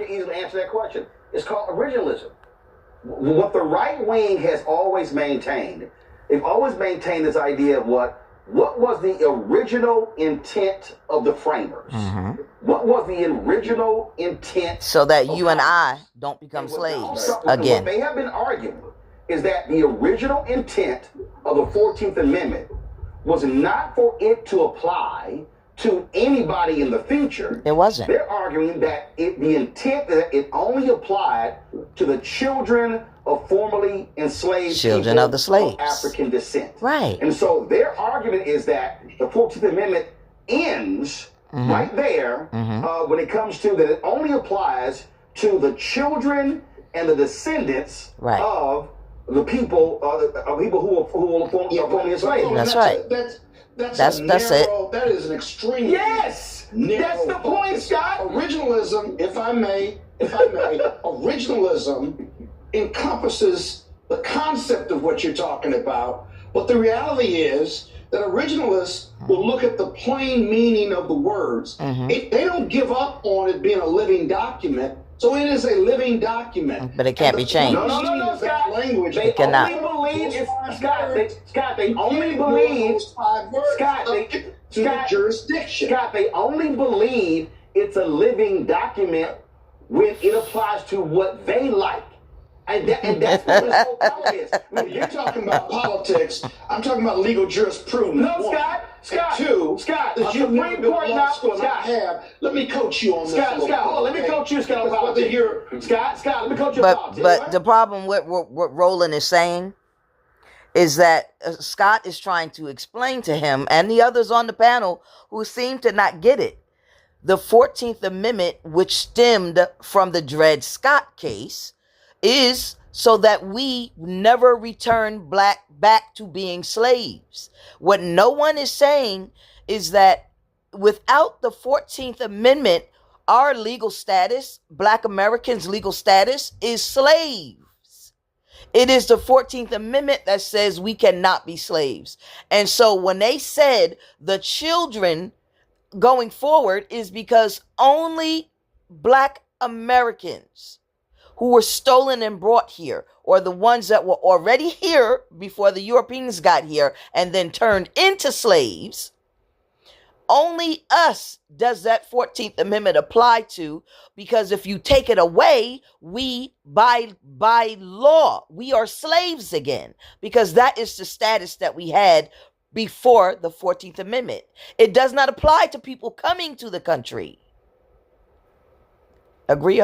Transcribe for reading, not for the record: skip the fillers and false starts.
can easily answer that question. It's called originalism. What the right wing has always maintained, they've always maintained this idea of what was the original intent of the framers? Mm-hmm. What was the original intent? So that you and I don't become slaves again. What they have been arguing is that the original intent of the 14th Amendment was not for it to apply to anybody in the future. It wasn't. They're arguing that the intent that it only applied to the children of formerly enslaved children of the slaves of African descent. Right. And so their argument is that the 14th Amendment ends right there when it comes to that it only applies to the children and the descendants of the people who were formerly enslaved. That's right. That's it. That is an extreme. Yes, that's the point, Scott. Originalism, if I may, originalism encompasses the concept of what you're talking about, but the reality is that originalists will look at the plain meaning of the words. They don't give up on it being a living document. So it is a living document. But it can't be changed. No, Scott. Language. It cannot. Scott, they only believe jurisdiction. Scott, they only believe it's a living document when it applies to what they like. And that's what this whole problem is. When you're talking about politics, I'm talking about legal jurisprudence. No, Scott, the Supreme Court now, Scott. Let me coach you on this. Scott, let me coach you, Scott, about Scott, let me coach you about But the problem with what Roland is saying is that Scott is trying to explain to him and the others on the panel who seem to not get it. The 14th Amendment, which stemmed from the Dred Scott case, is so that we never return back to being slaves. What no one is saying is that without the 14th Amendment, our legal status, Black Americans' legal status, is slaves. It is the 14th Amendment that says we cannot be slaves. And so when they said the children going forward is because only Black Americans who were stolen and brought here, or the ones that were already here before the Europeans got here and then turned into slaves, only us does that 14th Amendment apply to, because if you take it away, we, by law, we are slaves again, because that is the status that we had before the 14th Amendment. It does not apply to people coming to the country. Agree?